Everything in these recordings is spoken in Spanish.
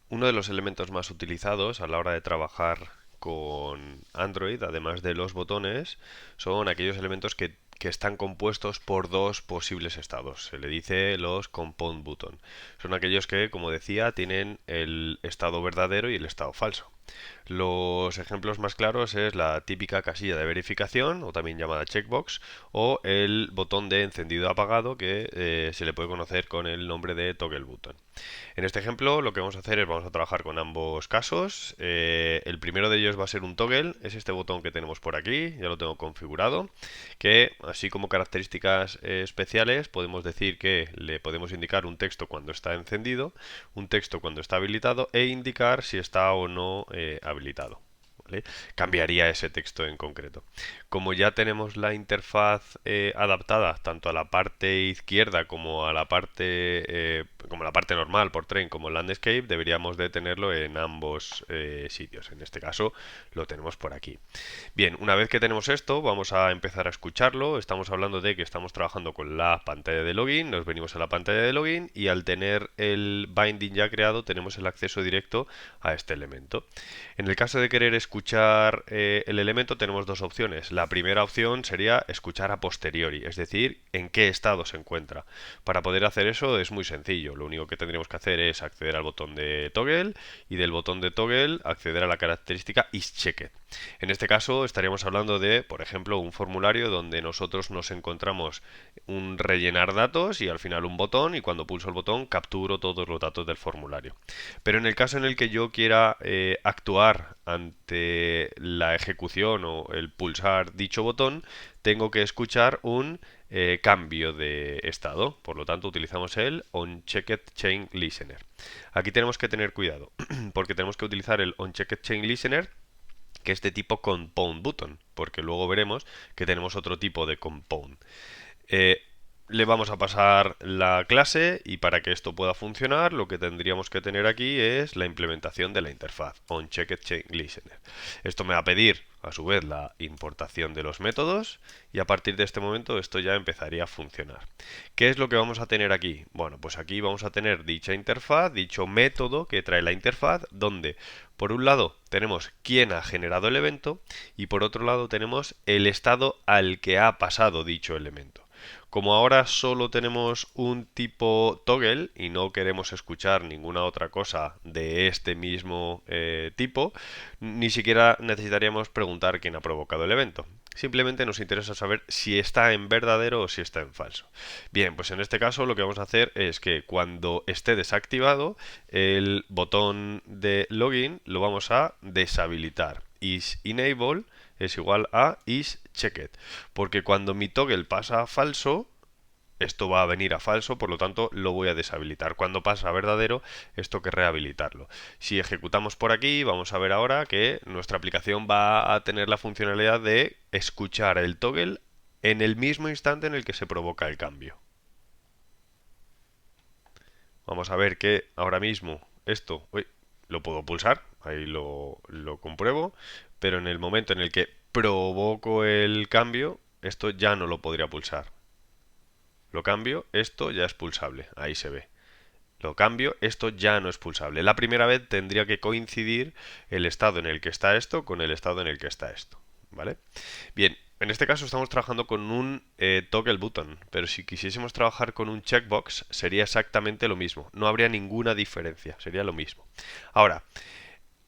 Uno de los elementos más utilizados a la hora de trabajar con Android, además de los botones, son aquellos elementos que están compuestos por dos posibles estados. Se le dice los compound button. Son aquellos que, como decía, tienen el estado verdadero y el estado falso. Los ejemplos más claros es la típica casilla de verificación, o también llamada checkbox, o el botón de encendido apagado que se le puede conocer con el nombre de toggle button. En este ejemplo lo que vamos a hacer es vamos a trabajar con ambos casos. El primero de ellos va a ser un toggle, es este botón que tenemos por aquí, ya lo tengo configurado, que así como características especiales podemos decir que le podemos indicar un texto cuando está encendido, un texto cuando está habilitado e indicar si está o no habilitado. ¿Vale? Cambiaría ese texto en concreto. Como ya tenemos la interfaz adaptada tanto a la parte izquierda como a la parte como la parte normal por tren como landscape, deberíamos de tenerlo en ambos sitios. En este caso lo tenemos por aquí. Bien, una vez que tenemos esto, vamos a empezar a escucharlo. Estamos hablando de que estamos trabajando con la pantalla de login, nos venimos a la pantalla de login y al tener el binding ya creado tenemos el acceso directo a este elemento. En el caso de querer escuchar el elemento tenemos dos opciones. La primera opción sería escuchar a posteriori, es decir, en qué estado se encuentra. Para poder hacer eso es muy sencillo. Lo único que tendríamos que hacer es acceder al botón de toggle y del botón de toggle acceder a la característica isChecked. En este caso estaríamos hablando de, por ejemplo, un formulario donde nosotros nos encontramos un rellenar datos y al final un botón y cuando pulso el botón capturo todos los datos del formulario. Pero en el caso en el que yo quiera actuar ante la ejecución o el pulsar dicho botón, tengo que escuchar un cambio de estado. Por lo tanto, utilizamos el onChecked Chain Listener. Aquí tenemos que tener cuidado porque tenemos que utilizar el onChecked Chain Listener que es de tipo compound button, porque luego veremos que tenemos otro tipo de compound. Eh, Le vamos a pasar la clase y para que esto pueda funcionar lo que tendríamos que tener aquí es la implementación de la interfaz onCheckedChainListener. Esto me va a pedir a su vez la importación de los métodos y a partir de este momento esto ya empezaría a funcionar. ¿Qué es lo que vamos a tener aquí? Bueno, pues aquí vamos a tener dicha interfaz, dicho método que trae la interfaz, donde por un lado tenemos quién ha generado el evento y por otro lado tenemos el estado al que ha pasado dicho elemento. Como ahora solo tenemos un tipo toggle y no queremos escuchar ninguna otra cosa de este mismo tipo, ni siquiera necesitaríamos preguntar quién ha provocado el evento. Simplemente nos interesa saber si está en verdadero o si está en falso. Bien, pues en este caso lo que vamos a hacer es que cuando esté desactivado, el botón de login lo vamos a deshabilitar. Is es igual a isChecked, porque cuando mi toggle pasa a falso, esto va a venir a falso, por lo tanto lo voy a deshabilitar. Cuando pasa a verdadero, esto que rehabilitarlo. Si ejecutamos por aquí, vamos a ver ahora que nuestra aplicación va a tener la funcionalidad de escuchar el toggle en el mismo instante en el que se provoca el cambio. Vamos a ver que ahora mismo esto lo puedo pulsar, ahí lo compruebo, pero en el momento en el que provoco el cambio, esto ya no lo podría pulsar. Lo cambio, esto ya es pulsable, ahí se ve. Lo cambio, esto ya no es pulsable. La primera vez tendría que coincidir el estado en el que está esto con el estado en el que está esto, ¿vale? Bien, en este caso estamos trabajando con un toggle button, pero si quisiésemos trabajar con un checkbox sería exactamente lo mismo. No habría ninguna diferencia, sería lo mismo. Ahora,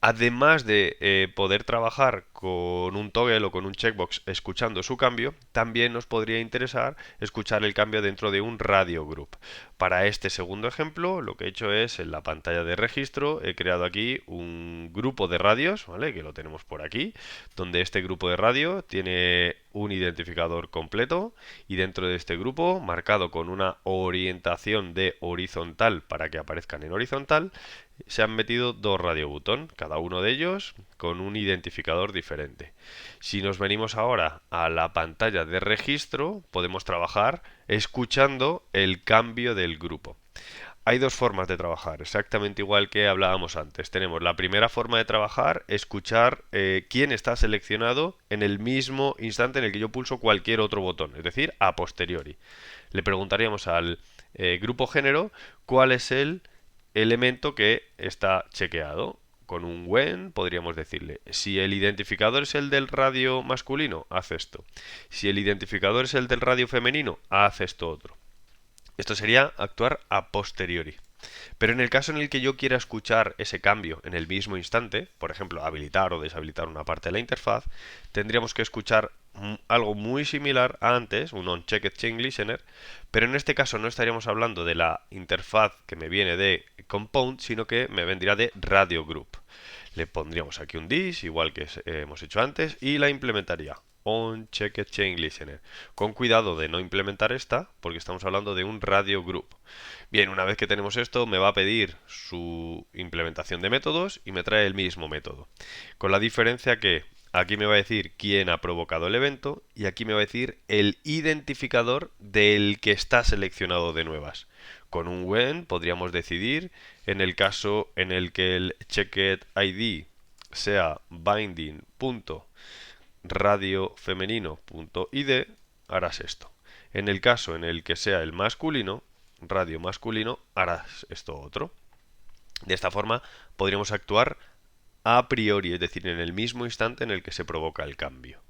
además de poder trabajar con un toggle o con un checkbox escuchando su cambio, también nos podría interesar escuchar el cambio dentro de un radio group. Para este segundo ejemplo, lo que he hecho es en la pantalla de registro, he creado aquí un grupo de radios, ¿vale? Que lo tenemos por aquí, donde este grupo de radio tiene un identificador completo y dentro de este grupo, marcado con una orientación de horizontal para que aparezcan en horizontal, se han metido dos radiobutón, cada uno de ellos con un identificador diferente. Si nos venimos ahora a la pantalla de registro, podemos trabajar escuchando el cambio del grupo. Hay dos formas de trabajar, exactamente igual que hablábamos antes. Tenemos la primera forma de trabajar, escuchar quién está seleccionado en el mismo instante en el que yo pulso cualquier otro botón, es decir, a posteriori. Le preguntaríamos al grupo género cuál es el elemento que está chequeado. Con un when podríamos decirle, si el identificador es el del radio masculino, haz esto. Si el identificador es el del radio femenino, haz esto otro. Esto sería actuar a posteriori. Pero en el caso en el que yo quiera escuchar ese cambio en el mismo instante, por ejemplo, habilitar o deshabilitar una parte de la interfaz, tendríamos que escuchar algo muy similar a antes, un onChecked Chain Listener, pero en este caso no estaríamos hablando de la interfaz que me viene de Compound, sino que me vendría de Radio Group. Le pondríamos aquí un dis, igual que hemos hecho antes, y la implementaría. OnChecked Chain Listener. Con cuidado de no implementar esta, porque estamos hablando de un radio group. Bien, una vez que tenemos esto, me va a pedir su implementación de métodos y me trae el mismo método. Con la diferencia que aquí me va a decir quién ha provocado el evento y aquí me va a decir el identificador del que está seleccionado de nuevas. Con un when podríamos decidir, en el caso en el que el checked ID sea binding.radiofemenino.id, harás esto. En el caso en el que sea el masculino, radio masculino, harás esto otro. De esta forma podríamos actuar a priori, es decir, en el mismo instante en el que se provoca el cambio.